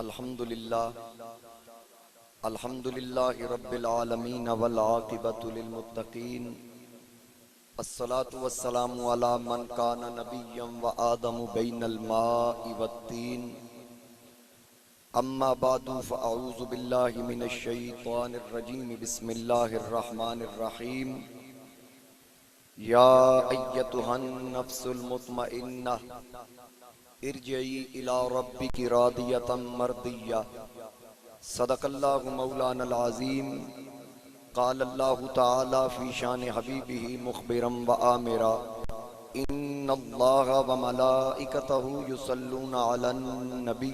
अल्हम्दुलिल्लाह अल्हम्दुलिल्लाहि रब्बिल आलमीन वल आक़िबतु लिल मुत्तक़ीन अस्सलातु वस्सलामु अला मन काना नबिय्यम व आदमु बैनल माइ वत्तीन अम्मा बादु फ़अऊज़ु बिल्लाहि मिनश शैतानिर रजीम बिस्मिल्लाहिर रहमानिर रहीम या अय्यतुहन नफ्सुल मुत्मइन्ना इरजई इला रब्बिकी रादियतम मर्दिया सदक़ल्लाहु मौलानल अज़ीम क़ालल्लाहु तआला फ़ी शान हबीबिही मुख़बिरम व आमिरा इन्नल्लाहा व मलाइकतहु युसल्लूना अलन नबी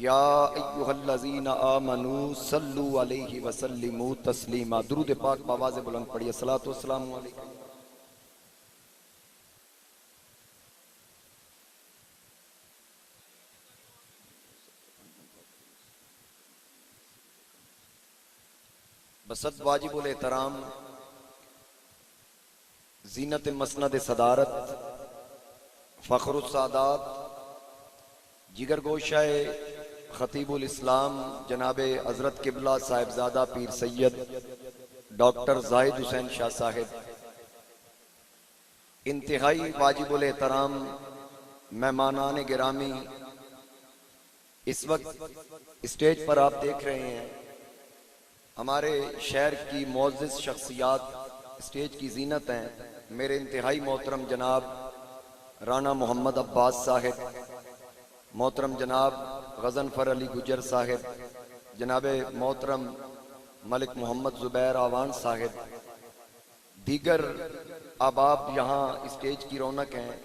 या अय्युहल्लज़ीना आमनू सल्लु अलैहि व सल्लिमू तस्लीमा। दुरूद पाक आवाज़ बुलंद पढ़िए। सलातो वस्सलामु अलैकुम। बसद वाजिबुल एहतराम जीनत मसनद सदारत फ़ख्रुस सादात जिगर गोशाए खतीबुल इस्लाम जनाबे हज़रत किबला साहिबजादा पीर सैयद डॉक्टर जाहिद हुसैन शाह साहिब, इंतहाई वाजिबुल एहतराम मेहमानान गिरामी, इस वक्त स्टेज पर आप देख रहे हैं हमारे शहर की मोअज़्ज़िज़ शख्सियात स्टेज की जीनत हैं। मेरे इंतहाई मोहतरम जनाब राना मोहम्मद अब्बास साहिब, मोहतरम जनाब गज़नफ़र अली गुजर साहिब, जनाबे मोहतरम मलिक मोहम्मद ज़ुबैर आवान साहिब, दीगर अहबाब यहाँ स्टेज की रौनक हैं।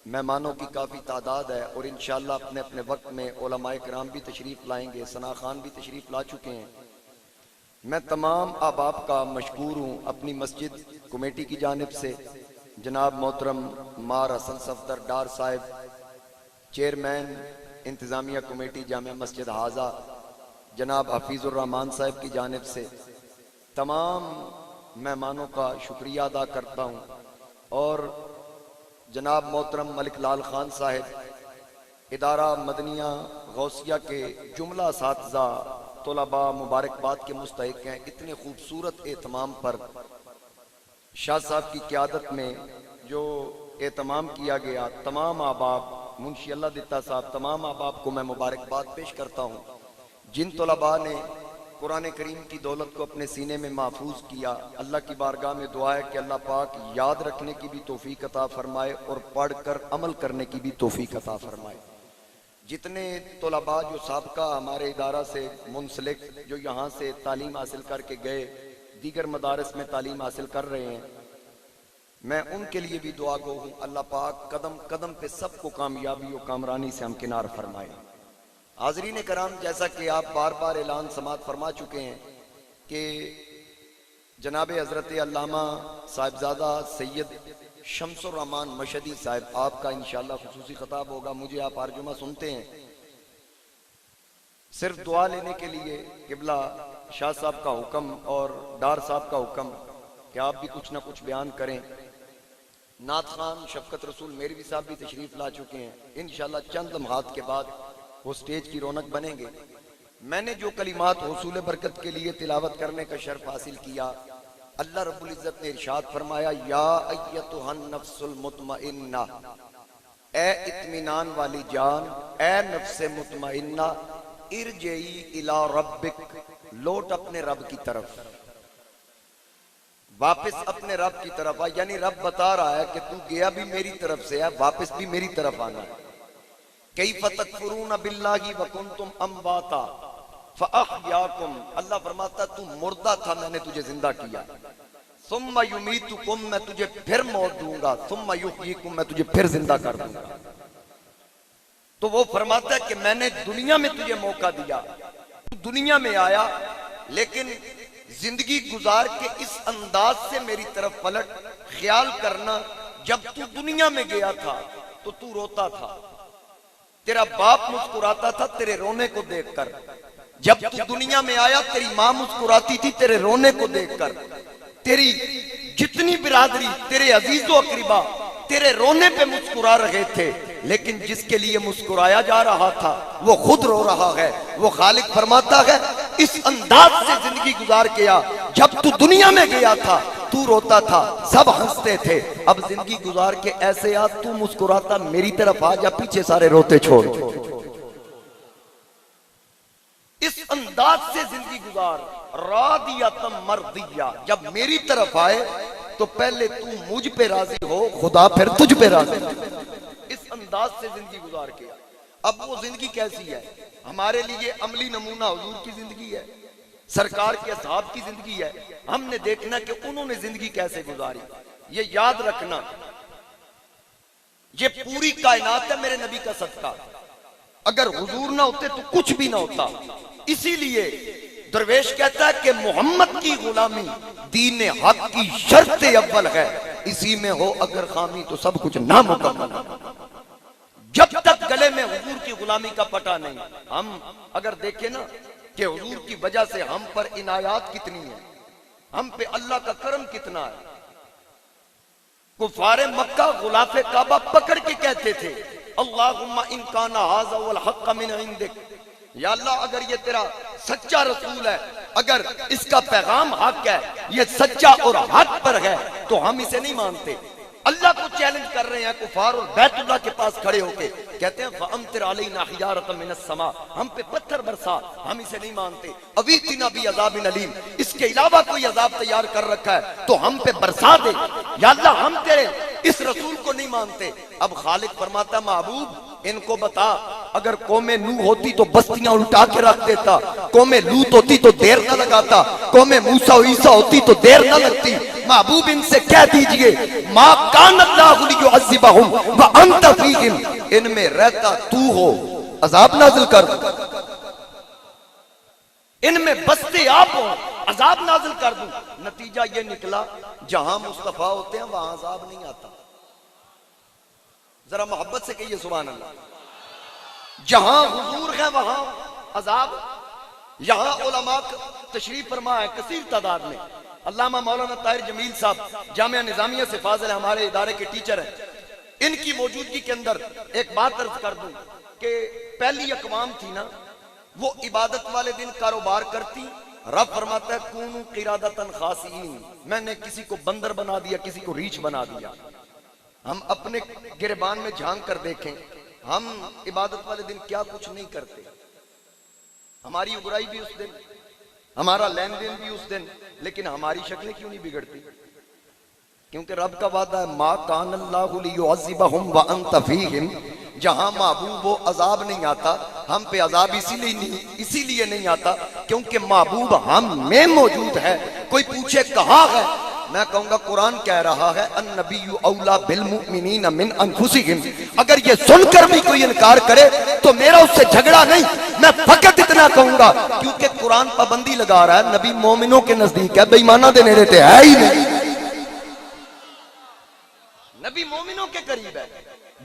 मेहमानों की काफ़ी तादाद है और इंशाअल्लाह अपने अपने वक्त में उलमाए किराम भी तशरीफ़ लाएंगे। सना खान भी तशरीफ़ ला चुके हैं। मैं तमाम अहबाब का मशकूर हूँ अपनी मस्जिद कमेटी की जानिब से। जनाब मोहतरम मार हसन सफदर डार साहिब, चेयरमैन इंतज़ामिया कमेटी जामिया मस्जिद हाजा, जनाब हफीज़ुर रहमान साहिब की जानिब से तमाम मेहमानों का शुक्रिया अदा करता हूँ। और जनाब मोहतरम मलिक लाल खान साहिब, इदारा मदनिया गौसिया के जुमला असातिज़ा तलबा मुबारकबाद के मुस्तहिक हैं। इतने खूबसूरत एहतमाम पर शाह साहब की क़यादत में जो एहतमाम किया गया, तमाम अहबाब मुंशी अल्लाह दिता साहब, तमाम अहबाब को मैं मुबारकबाद पेश करता हूँ। जिन तलबा ने कुरान करीम की दौलत को अपने सीने में महफूज किया, अल्लाह की बारगाह में दुआ है कि अल्लाह पाक याद रखने की भी तौफीक अता फरमाए और पढ़ कर अमल करने की भी तौफीक अता फरमाए। जितने तलबा जो साबका हमारे इदारा से मुंसलिक, जो यहाँ से तालीम हासिल करके गए, दीगर मदारस में तालीम हासिल कर रहे हैं, मैं उनके लिए भी दुआ गो हूँ। अल्लाह पाक कदम कदम पे सबको कामयाबी और कामरानी से हमकिनार फरमाए। हाज़रीन कराम, जैसा कि आप बार बार ऐलान समात फरमा चुके हैं कि जनाब हज़रत अल्लामा साहिबजादा सैयद शम्सुर रहमान मशदी साहिब, आपका इंशाअल्लाह खुसूसी खिताब होगा। मुझे आप हर जुमा सुनते हैं, सिर्फ दुआ लेने के लिए। किबला शाह साहब का हुक्म और डार साहब का हुक्म कि आप भी कुछ ना कुछ बयान करें। नात खान शफकत रसूल मेरवी साहब भी तशरीफ़ ला चुके हैं। इंशाअल्लाह चंद लम्हात के बाद वो स्टेज की रौनक बनेंगे। मैंने जो कलिमात हुसूल बरकत के लिए तिलावत करने का शर्फ हासिल किया, अल्लाह रब्बुल इज़्ज़त ने इरशाद फरमाया, या अय्यतुहन नफ्सुल मुत्मइन्ना, ए इत्मीनान वाली जान, ए नफ्से मुत्मइन्ना, इरजई इला रब्बिक, लौट अपने रब की तरफ, वापस अपने रब की तरफ आ। यानी रब बता रहा है कि तू गया भी मेरी तरफ से है, वापस भी मेरी तरफ आना है। कैफ़ तकफुरून बिल्लाहि व कुंतुम अम्वाता फ़अहयाकुम, अल्लाह फरमाता तू मुर्दा था, मैंने तुझे जिंदा किया। सुम्मा युमीतुकुम, मैं तुझे फिर मौत दूंगा। सुम्मा युहयीकुम, मैं तुझे फिर जिंदा कर दूंगा। तो वो फरमाता है कि मैंने दुनिया में तुझे मौका दिया, तू दुनिया में आया, लेकिन जिंदगी गुजार के इस अंदाज से मेरी तरफ पलट। ख्याल करना, जब तू दुनिया में गया था तो तू रोता था, तेरा बाप मुस्कुराता था तेरे रोने को देखकर। जब तू दुनिया में आया तेरी मां मुस्कुराती थी तेरे रोने को देखकर। तेरी जितनी बिरादरी, तेरे अजीजो अकरीबा तेरे रोने पे मुस्कुरा रहे थे। लेकिन जिसके लिए मुस्कुराया जा रहा था वो खुद रो रहा है। वो खालिक फरमाता है इस अंदाज से जिंदगी गुजार के आ, जब तू दुनिया में गया था तू रोता था, सब हंसते थे, अब जिंदगी गुजार के ऐसे आ, तू मुस्कुराता मेरी तरफ आ जा, पीछे सारे रोते छोड़। इस अंदाज से जिंदगी गुजार, रादिया तम मर्दिया, जब मेरी तरफ आए तो पहले तू मुझ पे राजी हो, खुदा फिर तुझ पे राजी। इस अंदाज से जिंदगी गुजार के। अब वो जिंदगी कैसी है हमारे लिए? अमली नमूना हुजूर की जिंदगी है, सरकार के असहाब की जिंदगी है। हमने देखना कि उन्होंने जिंदगी कैसे गुजारी। ये याद रखना, ये पूरी कायनात है मेरे नबी का सदका। अगर हुजूर ना होते तो कुछ भी ना होता। इसीलिए दरवेश कहता है कि मोहम्मद की गुलामी दीन हक की शर्त अव्वल है, इसी में हो अगर खामी तो सब कुछ नामुकम्मल है। जब तक गले में हुजूर की गुलामी का पटा नहीं, हम अगर देखें ना कि हुजूर की वजह से हम पर इनायात कितनी है, हम पे अल्लाह का करम कितना है। कुफारे मक्का गुलाफे काबा पकड़ के कहते थे अल्लाहुम्मा इन काना हाज़ा वल हक़्क़ मिन इंदिक, या अल्लाह अगर ये तेरा सच्चा रसूल है, अगर इसका पैगाम हक है, ये सच्चा और हक पर है, तो हम इसे नहीं मानते। अल्लाह को चैलेंज कर रहे हैं कुफार और बैतुल्लाह के पास खड़े होके कहते हैं फअम्तिर अलैना हिजारतम मिनस समा, हम पे पत्थर बरसा, हम इसे नहीं मानते। अवीतिना भी अज़ाबिन अलीम, इसके अलावा कोई अजाब तैयार कर रखा है तो हम पे बरसा दे, या अल्लाह हम तेरे इस रसूल को नहीं मानते। अब खालिक फरमाता महबूब इनको बता, अगर कौमे नूह होती तो बस्तियां उल्टा के रख देता, कौमे लूत होती तो देर न लगाता, कौमे मूसा और ईसा होती तो देर न लगती। महबूब इनसे कह दीजिए मा कान अल्लाहु लियुअज़्ज़िबहुम व अंत फीहिम, इनमें रहता तू हो अजाब नाज़िल कर, इनमें बसते आप हो अजाब नाज़िल कर दूं। नतीजा ये निकला जहां मुस्तफा होते हैं वहां अजाब नहीं आता। जरा मोहब्बत से कहिए सुभान अल्लाह। जहां हुजूर है वहां अजाब। यहां उलमा तशरीफ फरमा है कसीर तादाद में। अल्लामा मौलाना ताहिर जमील साहब जामिया निजामिया से फाजिल है, हमारे इदारे के टीचर हैं। इनकी मौजूदगी के अंदर एक बात अर्ज कर दूं कि पहली अकवाम थी ना, वो इबादत वाले दिन कारोबार करती। रब फरमाता है कूनू क़िरादतन खासीन, मैंने किसी को बंदर बना दिया, किसी को रीछ बना दिया। हम अपने गिरबान में झांक कर देखें, हम इबादत वाले दिन क्या कुछ नहीं करते। हमारी उगराई भी उस दिन, हमारा लेन देन भी उस दिन, लेकिन हमारी शक्लें क्यों नहीं बिगड़ती? क्योंकि रब का वादा है मा कान अल्लाहु लियुअज़्ज़िबहुम व अंत फीहिम, जहां महबूब वो अजाब नहीं आता, हम पे अजाब इसीलिए नहीं आता क्योंकि महबूब हम में मौजूद है। कोई पूछे कहाँ है, मैं कहूंगा कुरान कह रहा है अन्नबिय्यु औला बिल मुमिनीन मिन अनफुसिहिम। अगर ये सुनकर भी कोई इनकार करे तो मेरा उससे झगड़ा नहीं, मैं फकत इतना कहूंगा क्योंकि कुरान पाबंदी लगा रहा है नबी मोमिनों के नजदीक है, बेईमाना दे नेड़े ते है ही नहीं। नबी मोमिनों के करीब है,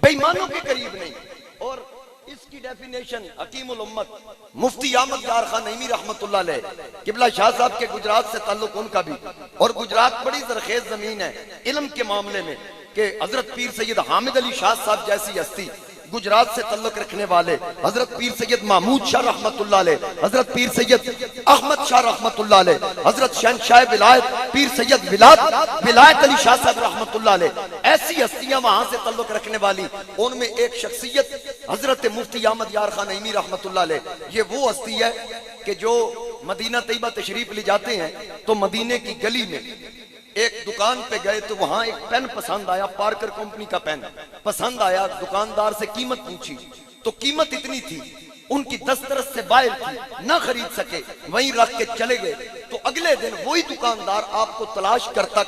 बेईमानों के करीब नहीं। और इसकी डेफिनेशन हकीमुल उम्मत मुफ्ती अहमद यार खान नईमी रहमतुल्लाह अलैह, किबला शाह साहब के गुजरात से ताल्लुक उनका भी, और गुजरात बड़ी जरखेज जमीन है इल्म के मामले में कि हजरत पीर सैयद हामिद अली शाह साहब जैसी हस्ती गुजरात से ताल्लुक रखने वाले, हजरत पीर सैयद महमूद शाह रहमतुल्लाह अलैह, हजरत पीर सैयद अहमद शाह रहमतुल्लाह अलैह, हजरत शहंशाह विलायत पीर सैयद विलायत अली शाह साहब रहमतुल्लाह अलैह, ऐसी हस्तियां वहां से ताल्लुक रखने वाली। उनमें एक शख्सियत हजरत मुफ्ती अहमद यार खान नईमी रहमतुल्लाह अलैह, ये वो हस्ती है कि जो मदीना तैयबा तशरीफ ले जाते हैं तो मदीने की गली में एक दुकान पे गए तो वहां एक पेन पसंद आया, पार्कर कंपनी का पेन पसंद आया। दुकानदार से कीमत पूछी तो कीमत इतनी थी, उनकी दस्तरस से बाहर थी, ना खरीद सके, वहीं रख के चले गए। तो अगले दिन वही दुकानदार आपको तलाश करता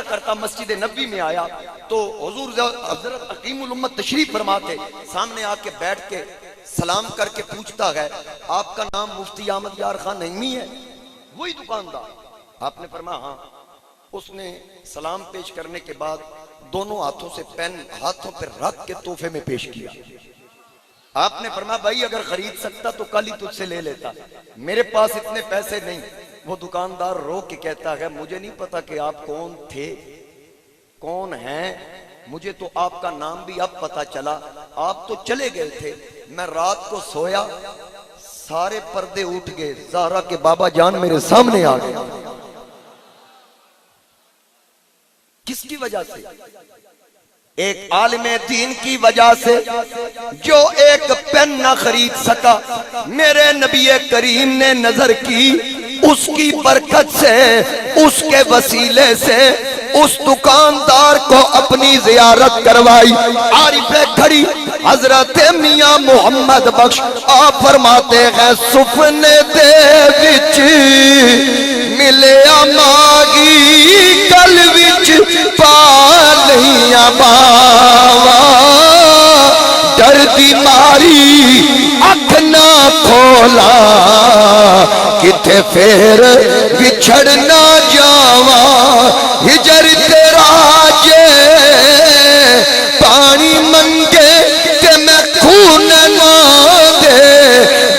करता मस्जिद नबी में आया तो हुजूर हजरत हकीमुल उम्मत तशरीफ फरमा थे, सामने आके बैठ के सलाम करके पूछता है आपका नाम मुफ्ती अहमद यार खान नईमी है? वही दुकानदार। आपने फरमाया हाँ। उसने सलाम पेश करने के बाद दोनों हाथों से पेन हाथों पर रख के तोहफे में पेश किया। आपने फरमाया भाई अगर खरीद सकता तो कल ही तुझसे ले लेता, मेरे पास इतने पैसे नहीं। वो दुकानदार रो के कहता है मुझे नहीं पता कि आप कौन थे, कौन हैं, मुझे तो आपका नाम भी अब पता चला, आप तो चले गए थे, मैं रात को सोया, सारे पर्दे उठ गए, ज़हरा के बाबा जान मेरे सामने आ गए। किसकी वजह से? एक आलिमे दीन की वजह से, जो एक पेन ना खरीद सका, मेरे नबी करीम ने नजर की, उसकी बरकत से, उसके वसीले से उस दुकानदार को अपनी जियारत करवाई। आरिफे घड़ी हजरत मियां मोहम्मद बख्श आप फरमाते हैं, सुपने दे विच मिले मागी कल विच पालिया बावा, डर दी मारी अख ना खोला, किथे फेर बिछड़ ना जावा, हिजर तेरा जे पानी मंगे ते मैं खून ना दे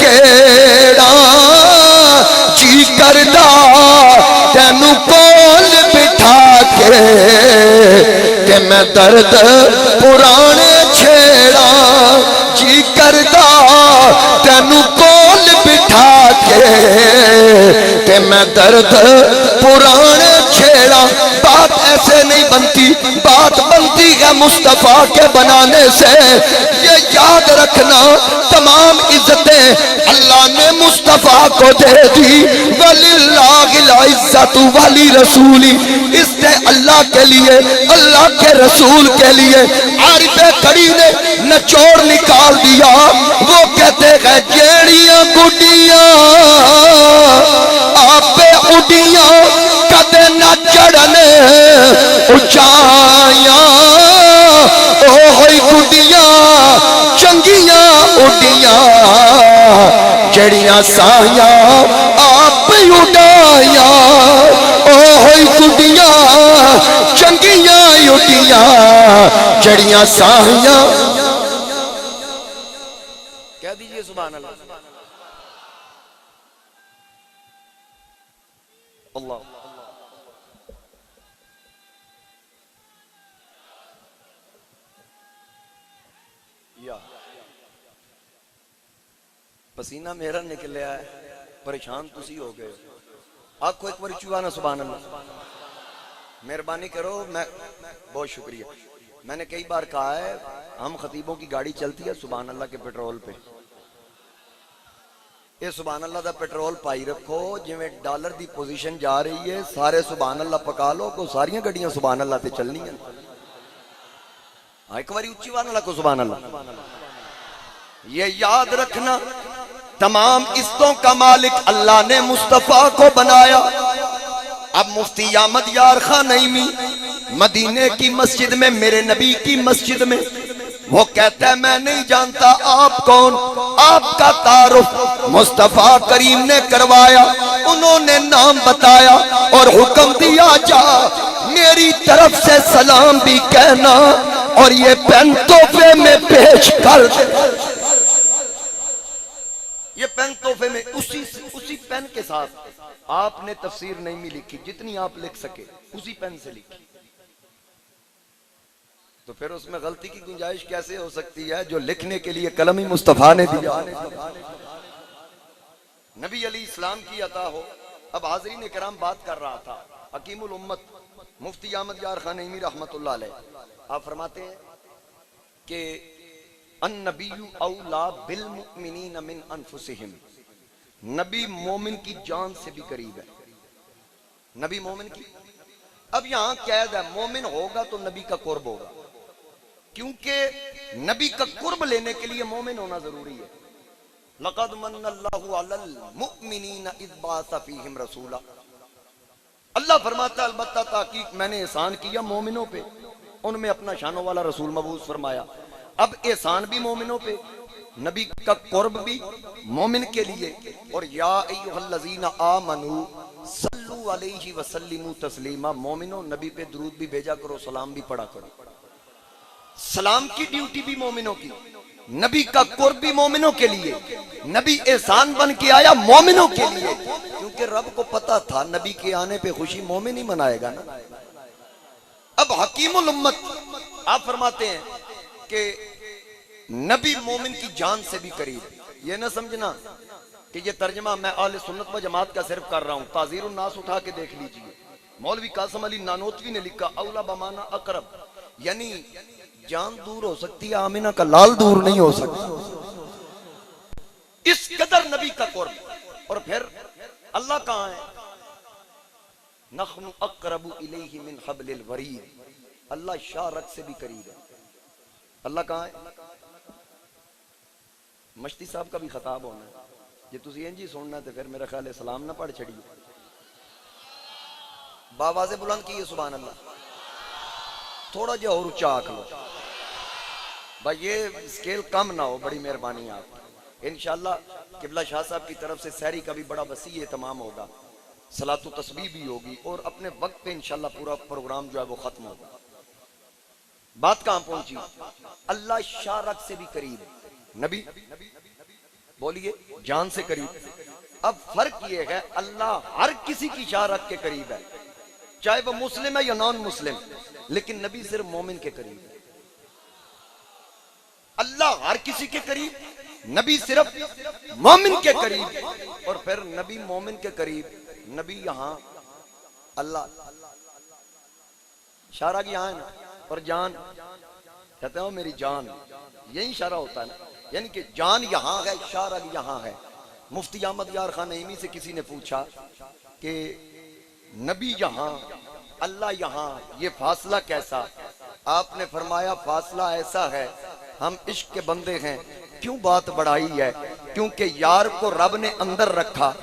केड़ा, जी करदा तेनू कोल बिठा के ते मैं दर्द पुराने छेड़ा, जी करदा तेनू कोल बिठा के ते मैं दर्द पुराने छेड़ा। बात ऐसे नहीं बनती, बात बनती है मुस्तफा के बनाने से। ये याद रखना, तमाम इज्जतें अल्लाह ने मुस्तफा को दे दी। वलिल्लाहिल इज्जतु वली रसूली, इसने अल्लाह के लिए, अल्लाह के रसूल के लिए। आरिफे खड़ी ने नचोड़ निकाल दिया। वो कहते हैं जेड़ियां गुडियां आपे उडियां कदे न चढ़ने उचाइया, ओ होई गुडियां चंगियां उडियां, जड़ियां साया आप उड़ाया, ओ होई गुडियां चंगियां उडियां, जड़ियां साया। कह दीजिए सुभान अल्लाह। अल्लाह या पसीना मेरा निकलिया है, परेशान तुसी हो गए। आखो एक बार चुआ ना सुभान अल्लाह। मेहरबानी करो, मैं बहुत शुक्रिया। मैंने कई बार कहा है, हम खतीबों की गाड़ी चलती है सुभान अल्लाह के पेट्रोल पे। ये सुभान अल्लाह का पेट्रोल पाई रखो, जिवें डॉलर की पोजीशन जा रही है, सारे सुभान अल्लाह पका लो, को सारियां गड्डियां सुभान अल्लाह ते चलनी है। एक बार उच्ची वाला को सुभान अल्लाह। ये याद रखना, तमाम इज्जतों का मालिक अल्लाह ने मुस्तफा को बनाया। अब मुफ्ती अहमद यार खान नईमी मदीने की मस्जिद में, मेरे नबी की मस्जिद में, वो कहता है मैं नहीं जानता आप कौन, आपका तारुफ मुस्तफा करीम ने करवाया। उन्होंने नाम बताया और हुक्म दिया, जा मेरी तरफ से सलाम भी कहना और ये पेन तोहफे में पेश कर दे। ये पेन तोहफे में, उसी पेन के साथ आपने तफसीर नहीं लिखी, जितनी आप लिख सके उसी पेन से लिखी, तो फिर उसमें गलती की गुंजाइश कैसे हो सकती है? जो लिखने के लिए कलम ही मुस्तफा ने दिया, नबी अली इस्लाम की अता हो। अब हाज़रीन इकराम बात कर रहा था हकीमुल उम्मत मुफ्ती अहमद यार खान नईमी रहमतुल्लाह अलैह। आप फरमाते हैं कि अन्नबिय्यु औला बिल मुमिनीन मिन अनफुसिहिम, नबी मोमिन की जान से भी करीब है। नबी मोमिन की, अब यहां कैद है, मोमिन होगा तो नबी का कुर्ब होगा, क्योंकि नबी का कुर्ब लेने के लिए मोमिन होना जरूरी है। लक़द मन्नल्लाहु अलल मुमिनीना इज़ बअसा फ़ीहिम रसूला, अल्लाह फरमाता अलबत्ता ताकीक मैंने एहसान किया मोमिनों पे, उनमें अपना शानों वाला रसूल मबूस फरमाया। अब एहसान भी मोमिनों पे, नबी का कुर्ब भी मोमिन के लिए। और या अय्युहल्लज़ीना आमनू सल्लु अलैहि वसल्लिमू तस्लीमा, मोमिनो नबी पे दुरूद भी भेजा करो, सलाम भी पढ़ा करो। सलाम की ड्यूटी भी मोमिनों की, नबी का कुर्ब भी मोमिनों के लिए। नबी एहसान बन के आया मोमिनों के लिए, क्योंकि रब को पता था नबी के आने पे खुशी मोमिन ही मनाएगा ना। अब हकीमुल उम्मत आप फरमाते हैं कि नबी मोमिन की जान से भी करीब। ये ना समझना कि ये तर्जमा मैं आले सुन्नत व जमात का सिर्फ कर रहा हूं। ताज़ीरुन नास उठा के देख लीजिए, मौलवी कासिम अली नानोतवी ने लिखा औला बमाना अकरब, यानी जान दूर हो सकती है, आमिना का लाल दूर नहीं हो सकता। इस कदर नबी का कुर्ब। और फिर अल्लाह कहां है? नख्नु अक़रबु इलैहि मिन हब्लिल वरीद, अल्लाह शारक से भी करीब है। अल्लाह कहां है? मश्ती साहब का भी खताब होना है, जे तुसी इंज ही सुनना तो फिर मेरा ख्याल है सलाम ना पढ़ छड़िए, बावाज़े बुलंद कीजिए सुभान अल्लाह, थोड़ा जिहा और ऊंचा आंख लो भाई, ये स्केल कम ना हो, बड़ी मेहरबानी आप। इंशाअल्लाह किबला शाह साहब की तरफ से सहरी का भी बड़ा वसी तमाम होगा, सलातो तस्बीह भी होगी और अपने वक्त पे इंशाअल्लाह पूरा प्रोग्राम जो है वो खत्म होगा। बात कहां पहुंची? अल्लाह शारक से भी करीब, नबी बोलिए जान से करीब। अब फर्क ये है अल्लाह हर किसी की शारक के करीब है, चाहे वो मुस्लिम है या नॉन मुस्लिम, लेकिन नबी सिर्फ मोमिन के करीब है। अल्लाह हर किसी के करीब, नबी सिर्फ मोमिन के करीब। और फिर नबी मोमिन के करीब, नबी यहां, अल्लाह इशारा की यहां है ना, और जान कहते हो मेरी जान, यही इशारा होता है ना, यानी कि जान यहां है, इशारा यहां है। मुफ्ती अहमद यार खान नईमी से किसी ने पूछा कि नबी यहां अल्लाह यहां, ये फासला कैसा? आपने फरमाया फासला ऐसा है, हम इश्क के बंदे हैं। क्यों बात बढ़ाई है? क्योंकि यार को रब ने अंदर रखा,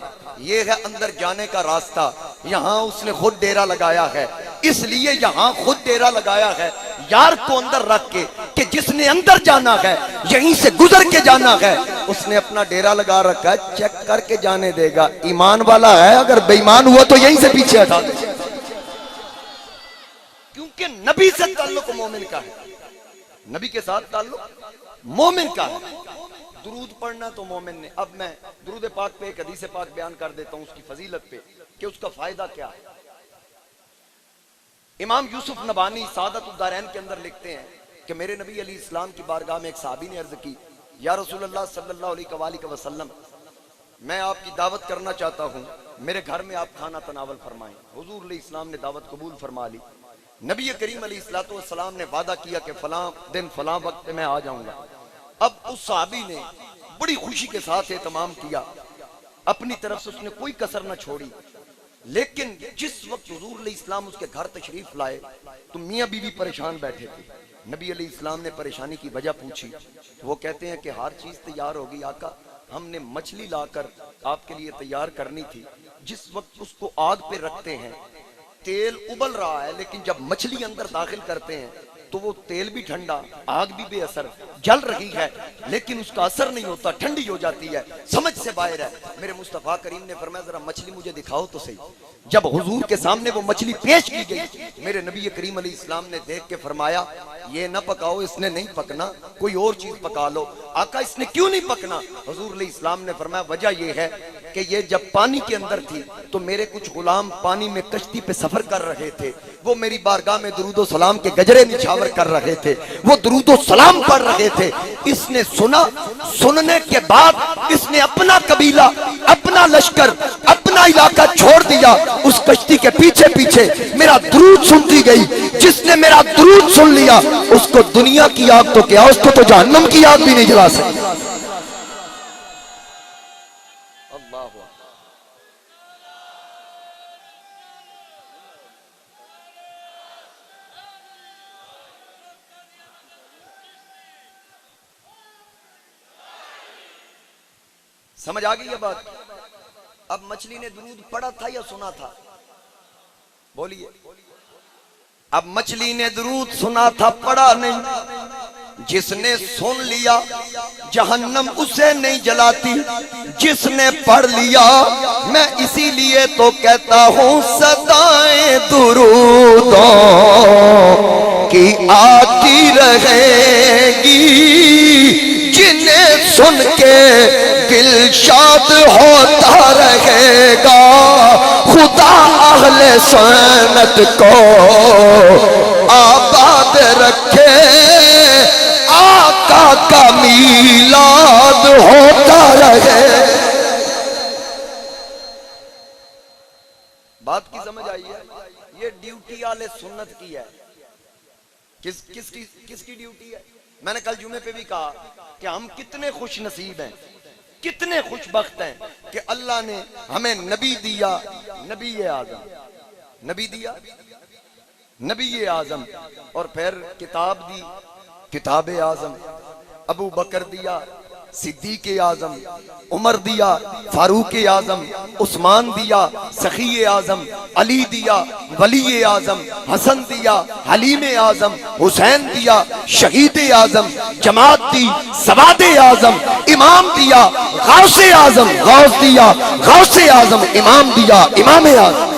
ये है अंदर जाने का रास्ता, यहाँ उसने खुद डेरा लगाया है, इसलिए यहाँ खुद डेरा लगाया है यार को अंदर रख के, कि जिसने अंदर जाना है यहीं से गुजर के जाना है, उसने अपना डेरा लगा रखा है, चेक करके जाने देगा। ईमान वाला है, अगर बेईमान हुआ तो यहीं से पीछे हटा दे, क्योंकि नबी से ताल्लुक मोमिन का है, नबी के साथ ताल्लुक मोमिन का है। दुरूद पढ़ना तो मोमिन ने। अब मैं दुरूद पाक पे एक हदीस पाक बयान कर देता हूं उसकी फजीलत पे कि उसका फायदा क्या है। इमाम यूसुफ नबानी सादतुद्दारैन के अंदर लिखते हैं कि मेरे नबी अली इस्लाम की बारगाह में एक साहबी ने अर्ज की, या रसूलुल्लाह सल्लल्लाहु अलैहि वसल्लम, मैं आपकी दावत करना चाहता हूं, मेरे घर में आप खाना तनावल फरमाएं। हुजूर अलैहि इस्लाम ने दावत कबूल फरमा ली। नबी करीम अलैहिस्सलाम ने वादा किया कि फलां दिन फलां वक्त मैं आ जाऊंगा। अब उस साहबी ने बड़ी खुशी के साथ एहतमाम किया, अपनी तरफ से उसने कोई कसर न छोड़ी। लेकिन जिस वक्त हुजूर अलैहिस्सलाम उसके घर तशरीफ लाए तो मियाँ बीवी परेशान बैठे थे। नबी अलैहिस्सलाम ने परेशानी की वजह पूछी, वो कहते हैं कि हर चीज तैयार होगी आका, हमने मछली लाकर आपके लिए तैयार करनी थी। जिस वक्त उसको आग पे रखते हैं तेल उबल रहा है, लेकिन जब मछली अंदर दाखिल करते हैं तो वो तेल भी ठंडा, आग भी बेअसर, जल रही है लेकिन उसका असर नहीं होता, ठंडी हो जाती है, समझ से बाहर है। मेरे मुस्तफा करीम ने फरमाया जरा मछली मुझे दिखाओ तो सही। जब हुजूर के सामने वो मछली पेश की गई, मेरे नबी करीम अलैहिस्सलाम ने देख के फरमाया ये न पकाओ, इसने नहीं पकना, कोई और चीज पका लो। आका इसने क्यों नहीं पकना? हुजूर अलैहिस्सलाम ने फरमाया वजह ये है कि ये जब पानी के अंदर थी तो मेरे कुछ गुलाम पानी में कश्ती पे सफर कर रहे थे, वो मेरी बारगाह में दुरूदो सलाम के गजरे निछावर कर रहे थे, वो दुरूदो सलाम पढ़ रहे थे। इसने सुना, सुनने के बाद इसने अपना कबीला, अपना लश्कर, अपना इलाका छोड़ दिया, उस कश्ती के पीछे पीछे मेरा दुरूद सुनती गई। जिसने मेरा दुरूद सुन लिया उसको दुनिया की आग तो क्या, उसको तो जहन्नम की आग भी नहीं जला सकती। समझ आ गई ये बात? अब मछली ने दुरूद पढ़ा था या सुना था? बोलिए। अब मछली ने दुरूद सुना था, पढ़ा नहीं। जिसने सुन लिया जहन्नम उसे नहीं जलाती, जिसने पढ़ लिया। मैं इसीलिए तो कहता हूं सदाएं दुरूदों की आती रहेगी, जिन्हें सुन के दिल शाद होता रहेगा। खुदा अहले सन्नत को आबाद रखे, आका का मीलाद होता रहे। बात की समझ आई है? ये ड्यूटी आले सुन्नत की है। किसकी ड्यूटी है? मैंने कल जुमे पे भी कहा कि हम कितने खुश नसीब हैं, कितने खुशबख्त हैं कि अल्लाह ने हमें नबी दिया, नबी आजम, नबी दिया, नबी आजम, और फिर किताब दी, किताब आजम, अबू बकर दिया, सिद्दीक आजम, उमर दिया, फारूक आजम, उस्मान दिया, सखी आजम, अली दिया, वली आजम, हसन दिया, हलीम आजम, हुसैन दिया, शहीद आजम, जमात दी, सवाद आजम, इमाम दिया, गौस आजम, गौस दिया, गौस आजम, इमाम दिया, इमाम आजम।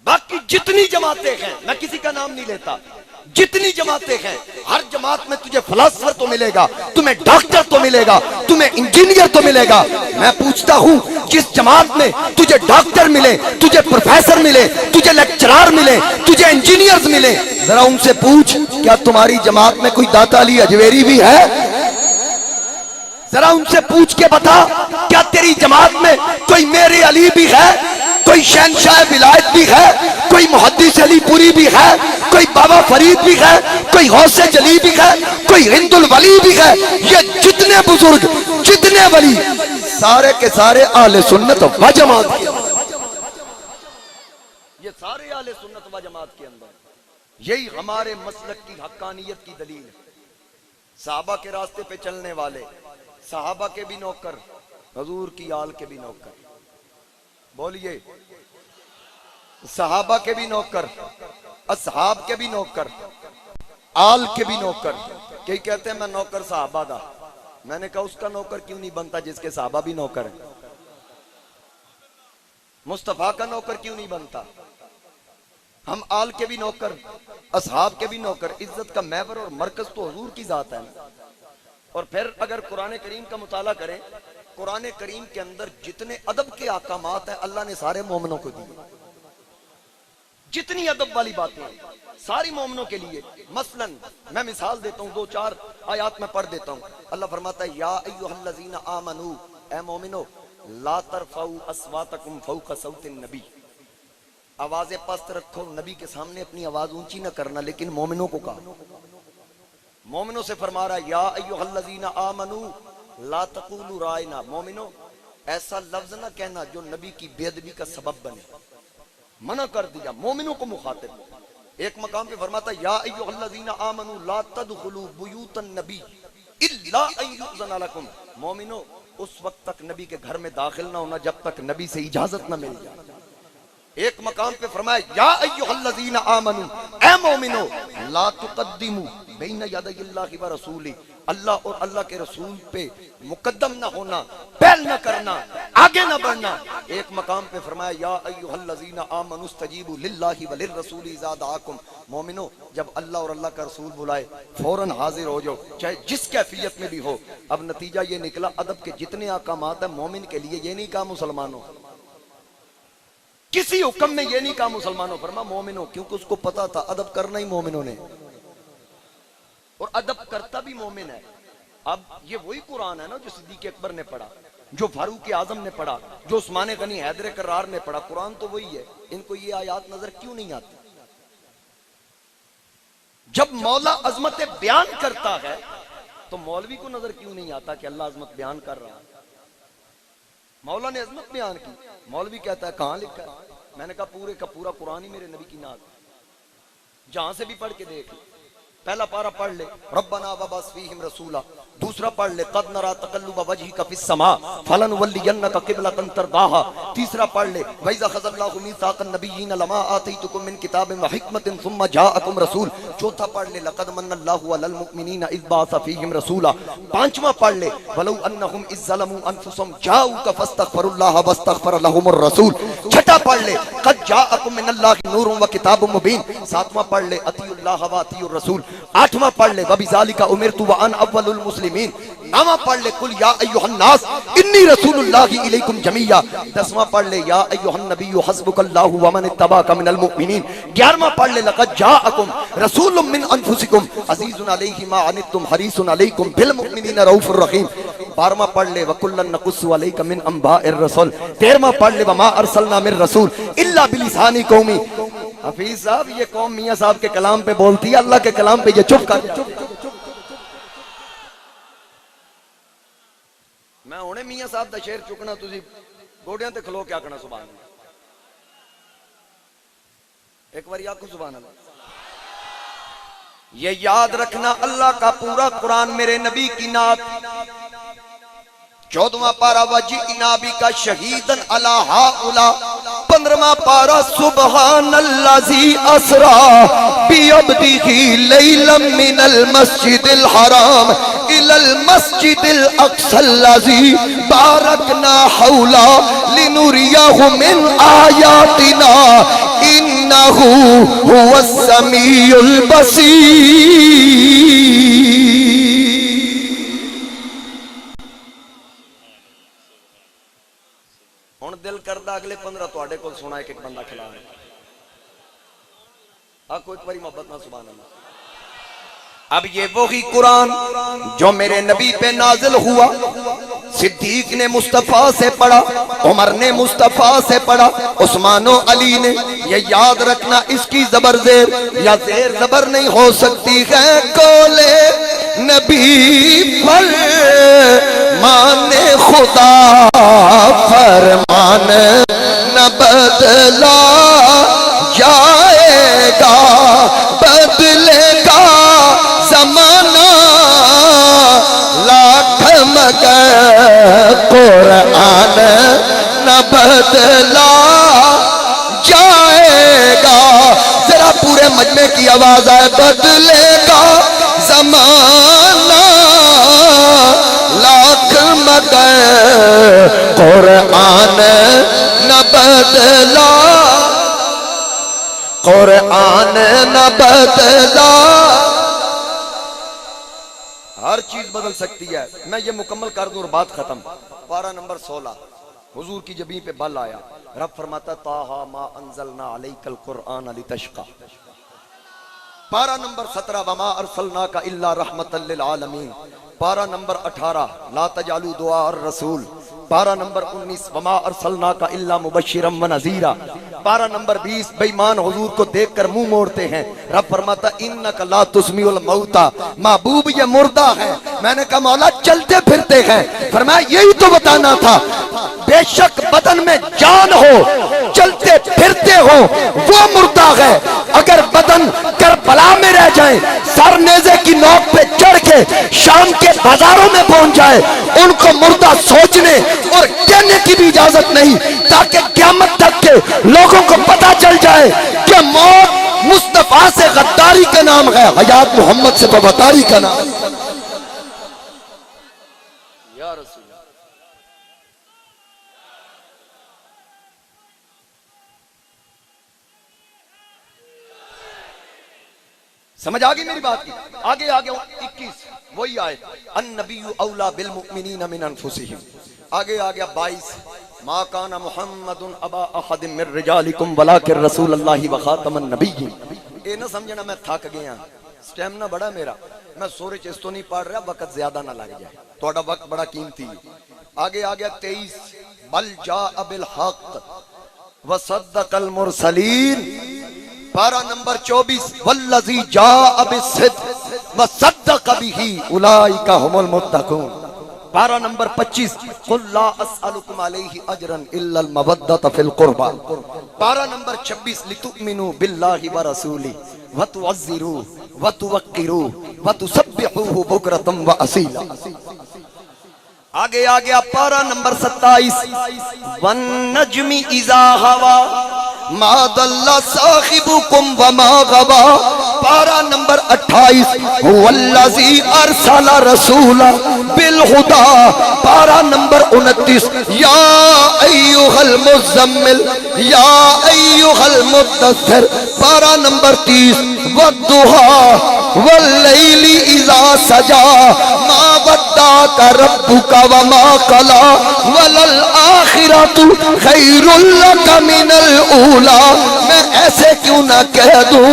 बाकी जितनी जमातें हैं, मैं किसी का नाम नहीं लेता, जितनी जमातें हैं, हर जमात में तुझे फिलोसफर तो मिलेगा, तुम्हें डॉक्टर तो मिलेगा, तुम्हें इंजीनियर तो मिलेगा। मैं पूछता हूं, जिस जमात में तुझे डॉक्टर मिले, तुझे प्रोफेसर मिले, तुझे लेक्चरर मिले, तुझे इंजीनियर्स मिले, जरा उनसे पूछ, क्या तुम्हारी जमात में कोई दाता अली अजमेरी भी है? जरा उनसे पूछ के बता, क्या तेरी जमात में कोई मेरे अली भी है, कोई शहनशाह विलायत भी है, कोई मुहद्दिस अलीपुरी भी है, कोई बाबा फरीद भी है, कोई गौसे जली भी है, कोई हिंदुल वली भी है। ये जितने बुजुर्ग, जितने वली, सारे के सारे आले सुन्नत व जमात, ये सारे आले सुन्नत व जमात के अंदर, यही हमारे मसलक की हक्कानियत की दलील है। सहाबा के रास्ते पे चलने वाले, सहाबा के भी नौकर, हुजूर की आल के भी नौकर, बोलिए, सहाबा के भी नौकर, असहाब के भी नौकर, आल के भी नौकर। कई कहते हैं मैं नौकर सहाबा दा, मैंने कहा उसका नौकर क्यों नहीं बनता जिसके सहाबा भी नौकर है? मुस्तफा का नौकर क्यों नहीं बनता? हम आल के भी नौकर, असहाब के भी नौकर। इज्जत का महवर और मरकज तो हुजूर की जात है। और फिर अगर कुरान करीम का मुताला करें, कुरान करीम के अंदर जितने अदब के अहकामात हैं अल्लाह ने सारे मोमिनों को दिए। जितनी अदब वाली बातें सारी मोमिनों के लिए। मसलन मैं मिसाल देता हूँ, 2-4 आयात में पढ़ देता हूँ। अल्लाह फरमाता है, या अय्युहल्लज़ीना आमनू, ए मोमिनो, ला तरफऊ अस्वातकुम फौका सौतिन नबी, आवाजें पस्त रखो, नबी के सामने अपनी आवाज ऊंची न करना। लेकिन मोमिनों को कहा, मोमिनों से फरमा रहा है, या अय्युहल्लज़ीना आमनू ला तक़ूलू रायना, मोमिनो ऐसा लफ्ज ना कहना जो नबी की बेअदबी का सबब बने, मना कर दिया मोमिनों को मुखातिब। एक मकाम पे फरमाता है, या अय्युहल्लज़ीना आमनू ला तदखुलू बुयूतन नबी इल्ला अन युज़न लकुम, मोमिनो उस वक्त तक नबी के घर में दाखिल ना होना जब तक नबी से इजाजत ना मिल जाए। एक मकाम पे फरमाया, या अय्युहल्लज़ीना आमनू, ए मोमिनो, ला तुक़द्दिमू बैन यदैल्लाहि व रसूली, अल्लाह और अल्लाह के रसूल पे मुकद्दम ना होना, पहल ना करना, आगे ना बढ़ना। एक मकाम पे फरमाया, या अय्युहल्लज़ीना आमनू इस्तजीबू लिल्लाहि व लिर्रसूली इज़ा दआकुम, मोमिनो जब अल्लाह और अल्लाह का रसूल बुलाए फौरन हाजिर हो जाओ, चाहे जिस कैफियत में भी हो। अब नतीजा ये निकला, अदब के जितने अहकामात है मोमिन के लिए, ये नहीं कहा मुसलमानों, किसी हुक्म में ये नहीं कहा मुसलमानों, फरमा मोमिनो, क्योंकि उसको पता था अदब करना ही मोमिनों ने, और अदब करता भी मोमिन है। अब ये वही कुरान है ना जो सिद्दीक अकबर ने पढ़ा, जो फारूक आजम ने पढ़ा, जो उस्मान गनी हैदर करार ने पढ़ा, कुरान तो वही है। इनको ये आयात नजर क्यों नहीं आती? जब मौला अजमत बयान करता है तो मौलवी को नजर क्यों नहीं आता कि अल्लाह अजमत बयान कर रहा है? मौला ने अजमत बयान की, मौलवी कहता है कहां लिखा है? मैंने कहा पूरे का पूरा कुरान ही मेरे नबी की नात, जहां से भी पढ़ के देख। पहला पारा पढ़ ले, रब्बना वबअस फीहिम रसूला। दूसरा पढ़ ले, कद नरा तकल्लुब वजहिका फिस समा फलनुवल्लियन्नका क़िबलतन तरदाहा। तीसरा पढ़ ले, वइज़ा ख़ज़ल्लाहु मीसाक़न नबिय्यीन लमा आतैतुकुम मिन किताबिन व हिकमतिन सुम्मा जाअकुम रसूल। चौथा पढ़ ले, लक़द मन्नल्लाहु अलल मुमिनीना इज़ बअसा फीहिम रसूला। पांचवा पढ़ ले, वलौ अन्नहुम इज़ ज़लमू अनफुसहुम जाऊका फस्तग़फिरुल्लाह वस्तग़फर लहुमुर रसूल। छठा 6 पढ़ ले कद जाअकुम मिनल्लाहि नूरुन व किताबुम मुबीन, 7वां पढ़ ले अतीउल्लाह व अतीउर रसूल, 8वां पढ़ ले वबिज़ालिका उमिरतु व अन अव्वलुल मुस्लिमीन, 9वां पढ़ ले कुल या अय्युहन नास इन्नी रसूलुल्लाहि इलैकुम जमीया, 10वां पढ़ ले या अय्युहन नबिय्यु हस्बुकल्लाहु व मन इत्तबाअका मिनल मुमिनीन, 11वां पढ़ ले लक़द जाअकुम रसूलुम मिन अनफुसिकुम अज़ीज़ुन अलैहि मा अनित्तुम हरीसुन अलैकुम बिल मुमिनीना रऊफुर रहीम, 12वां पढ़ ले वकुल्लन नकुस्सु अलैका मिन अंबाइर रसूल, 13वां पढ़ ले वमा अरसलना मिर रसूल इल्ला बिलिसानी कौमी। हफीज साहब ये कौम मियां साहब के कलाम पे बोलती है, अल्लाह के कलाम पे ये चुप कर। मैं हुणे मियां साहब दा शेर चुकना, तुसी गोडियां ते खलो के आखना सुभान अल्लाह। एक बार आखो सुभान अल्लाह। ये याद रखना अल्लाह का पूरा कुरान मेरे नबी की नात, 14वां पारा वजीना बी का शहीदन अला हाउला, 15वां पारा सुबहानल्लाज़ी असरा बि अब्दिही लैलम मिनल मस्जिदिल हराम इलल मस्जिदिल अक़सल्लज़ी बारकना हौला लिनुरियहु मिन आयातिना इन्नहु हुवस समीउल बसीर। हुण दिल करदा अगले 15 तुहाडे कोल सुना एक बंदा खिला आखो एक बारी मोहब्बत ना सुभान अल्लाह। अब ये वही कुरान जो मेरे नबी पे नाजिल हुआ, सिद्दीक ने मुस्तफा से पढ़ा, उमर ने मुस्तफा से पढ़ा, उस्मान और अली ने। ये याद रखना इसकी जबर जेर या जेर जबर नहीं हो सकती है। कोले नबी पर माने खुदा फरमान न बदला जाएगा, बदलेगा ज़माना लाख मगर कुरान न बदला जाएगा। जरा पूरे मजमे की आवाज आए, बदलेगा ज़माना लाख मगर कुरान न बदला, कुरान न बदला। हर चीज बदल सकती है। मैं ये मुकम्मल कर दूं और बात खत्म। पारा नंबर 16 हुजूर की जबीं पे बल आया, रब फरमाता ताहा मा अंज़लना अलैकल कुरआन लितशक़ा। पारा नंबर 17 वमा अरसलनाका इल्ला रहमतल लिल आलमीन। पारा नंबर 18 ला तजालू दुआ और रसूल। पारा नंबर 19 वमा अरसलनाका इल्ला मुबश्शिरम व नज़ीरा। पारा नंबर 20 बेईमान हुजूर को देखकर मुंह मोड़ते हैं, रब फरमाता इन्नका ला तुस्मिउल मौता। महबूब ये मुर्दा है। मैंने कहा मौला चलते फिरते हैं, फरमाया यही तो बताना था। बेशक बदन में जान हो, चलते फिरते हो, वो मुर्दा है। अगर बदन करबला में रह जाए, सर नेज़े की नोक पे चढ़ के शाम के बाजारों में पहुंच जाए, उनको मुर्दा सोचने और कहने की भी इजाजत नहीं, ताकि क़यामत तक के लोगों को पता चल जाए कि मौत मुस्तफा से गद्दारी का नाम है, हयात मोहम्मद से वफादारी का नाम। या रसूल समझ आ गई मेरी बात की? आगे आगे 21 वही आए अन्नबिय्यु औला बिल मुमिनीना मिन अनफुसिहिम। आगे आ गया 22 मा काना मुहम्मदुन अबा अहदिम मिर रिजालिकुम वलाकिन रसूलुल्लाहि व खातमन नबिय्यीन। ये ना समझना मैं थक गया, स्टैमिना बड़ा मेरा, मैं सूरज इस तो नहीं पढ़ रहा, वक्त ज्यादा ना लग जाए, थोड़ा वक्त बड़ा कीमती है। आगे आ गया 23 बल जाअ बिल हक व सद्दक़ल मुरसलीन। पारा नंबर 24 वल्लज़ी जाअ बिस्सिद्क़ व सद्दक़ बिही उलाइका हुमुल मुत्तक़ून। पारा नंबर 25 कुल ला अस्अलुकुम अलैहि अजरन इल्लल मवद्दत फिल कुर्बा। पारा नंबर 26 लितुमिनु बिल्लाहि व रसूली व तुअज़्ज़िरू व तुवक्किरू व तुसब्बिहूहु बुक्रतम व असीला। आगे आ गया पारा नंबर 27 वन नज्मी इज़ा हवा मा दल्ला साहिबुकुम व मा गवा पारा नंबर 28, वल्लज़ी अरसला रसूला बिल हुदा, पारा नंबर 29, या अय्युहल मुज़म्मिल या अय्युहल मुद्दस्सिर, पारा नंबर 30, वद्दुहा वल्लैली इज़ा सजा, मा वद्दाका रब्बुका वमा क़ला, वलल आखिरतु खैरुल लका मिनल ऊला। मैं ऐसे क्यों ना कह दूं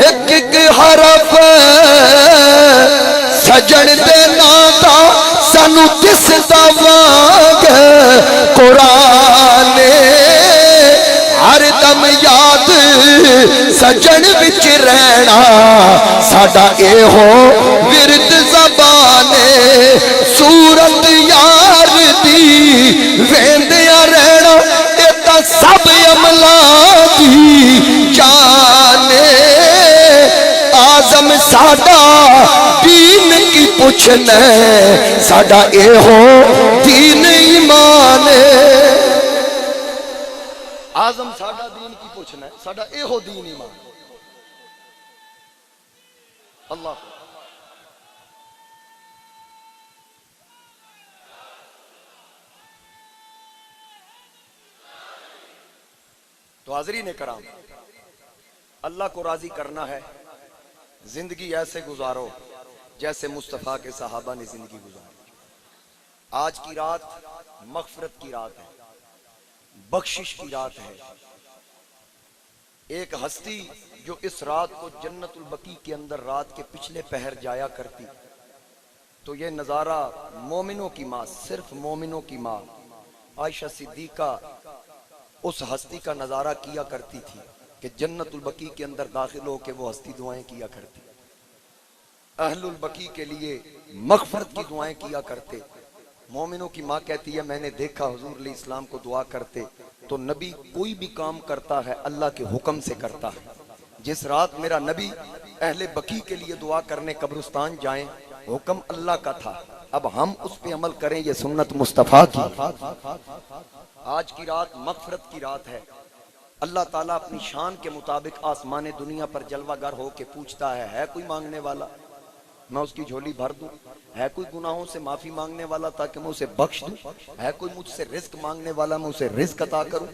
एक एक हरफ सजन दे नाता सानू दिसदा वांग, कुरान हर दम याद सजन विच रहना, साडा एहो विरद ज़बाने, सूरत यार दी वेंदिया रहना, ये तां सब अमला दी जाने। आजम साडा दीन की पुछना, साडा एहो दीन ईमान। आजम साडा दीन की पुछना, साडा एहो दीन ईमान। अल्लाह तो हाज़रीन कराम, अल्लाह को राजी करना है, जिंदगी ऐसे गुजारो जैसे मुस्तफ़ा के सहाबा ने जिंदगी गुजारी। आज की रात मग़फ़िरत की रात है, बख्शिश की रात है। एक हस्ती जो इस रात को जन्नतुल बकी के अंदर रात के पिछले पहर जाया करती, तो ये नज़ारा मोमिनों की माँ, सिर्फ मोमिनों की माँ आयशा सिद्दीका उस हस्ती का नज़ारा किया करती थी कि जन्नतुल बकी के अंदर दाखिल होकर वो हस्ती दुआएं किया करती, अहलुल बकी के लिए मग़फ़िरत की दुआएं किया करते। मोमिनों की माँ कहती है, मैंने देखा हुज़ूर अलैहि सलाम को दुआ करते, तो नबी कोई भी काम करता है अल्लाह के हुक्म से करता है। जिस रात मेरा नबी अहले बकी के लिए दुआ करने कब्रिस्तान जाएं, हुक्म अल्लाह का था, अब हम उस पे अमल करें, ये सुन्नत मुस्तफ़ा की। आज की रात मग़फ़िरत की रात है। अल्लाह ताला अपनी शान के मुताबिक आसमान दुनिया पर जलवागर हो के पूछता है कोई मांगने वाला, मैं उसकी झोली भर दूं? है कोई गुनाहों से माफी मांगने वाला ताकि मैं उसे बख्श दूं? है कोई मुझसे रिज़्क़ मांगने वाला, मैं उसे रिज़्क़ अता करूं?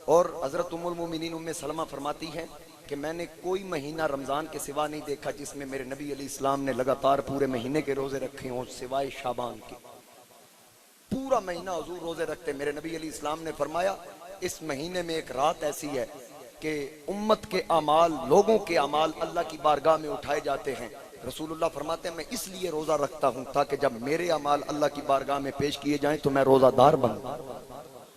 और हज़रत उम्मुल मोमिनीन उम्मे सलमा फरमाती हैं कि मैंने कोई महीना रमज़ान के सिवा नहीं देखा जिसमें मेरे नबी अलैहिस्सलाम ने लगातार पूरे महीने के रोज़े रखे हों सिवाय शाबान के। पूरा महीना हुजूर रोज़े रखते। मेरे नबी अलैहिस्सलाम ने फरमाया, इस महीने में एक रात ऐसी है कि उम्मत के अमाल, लोगों के अमाल अल्लाह की बारगाह में उठाए जाते हैं। रसूलुल्लाह फरमाते हैं, मैं इसलिए रोज़ा रखता हूँ ताकि जब मेरे अमाल अल्लाह की बारगाह में पेश किए जाएं तो मैं रोज़ादार बनूं,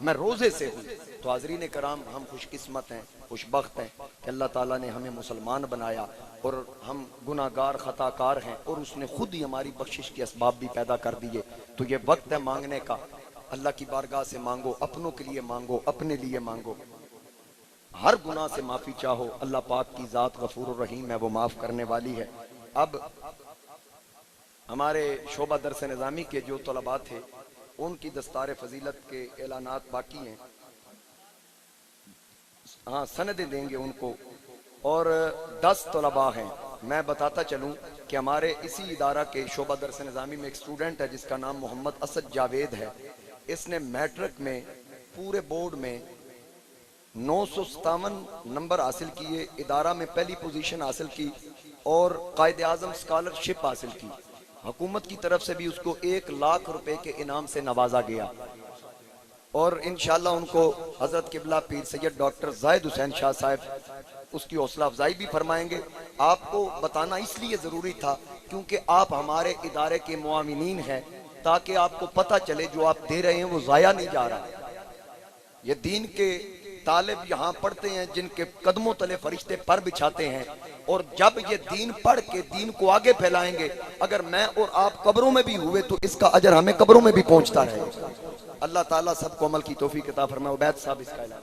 मैं रोज़े से हूँ। तो हाज़रीन कराम, हम खुशकिस्मत हैं, खुशबख्त हैं कि अल्लाह ताला ने हमें मुसलमान बनाया और हम गुनाहगार खताकार हैं और उसने खुद ही हमारी बख्शिश के असबाब भी पैदा कर दिए। तो ये वक्त है मांगने का, अल्लाह की बारगाह से मांगो, अपनों के लिए मांगो, अपने लिए मांगो, हर गुनाह से माफ़ी चाहो। अल्लाह पाक की ज़ात गफूर रहीम है, वो माफ़ करने वाली है। अब हमारे शोबा दरस निज़ामी के जो तलबा थे उनकी दस्तार फजीलत के ऐलानात बाकी हैं, हाँ सनदें देंगे उनको। और 10 तलबा हैं। मैं बताता चलूँ कि हमारे इसी इदारा के शोबा दरस निज़ामी में एक स्टूडेंट है जिसका नाम मोहम्मद असद जावेद है। इसने मैट्रिक में पूरे बोर्ड में 957 नंबर हासिल किए, इदारा में पहली पोजीशन हासिल की और कायदे आज़म स्कॉलरशिप हासिल की। हुकूमत की तरफ से भी उसको 1 लाख रुपए के इनाम से नवाजा गया और इंशाअल्लाह उनको हजरत किबला पीर सैयद डॉक्टर जाहिद हुसैन शाह साहब उसकी हौसला अफजाई भी फरमाएंगे। आपको बताना इसलिए ज़रूरी था क्योंकि आप हमारे इदारे के मुआविनीन हैं, ताकि आपको पता चले जो आप दे रहे हैं वो ज़ाया नहीं जा रहा। ये दीन के तालिब यहाँ पढ़ते हैं जिनके कदमों तले फरिश्ते पर बिछाते हैं, और जब ये दीन पढ़ के दीन को आगे फैलाएंगे, अगर मैं और आप कब्रों में भी हुए तो इसका अजर हमें कब्रों में भी पहुंचता रहेगा। अल्लाह ताला सबको अमल की तौफीक अता फरमाए। उबैद साहब इसका ऐलान।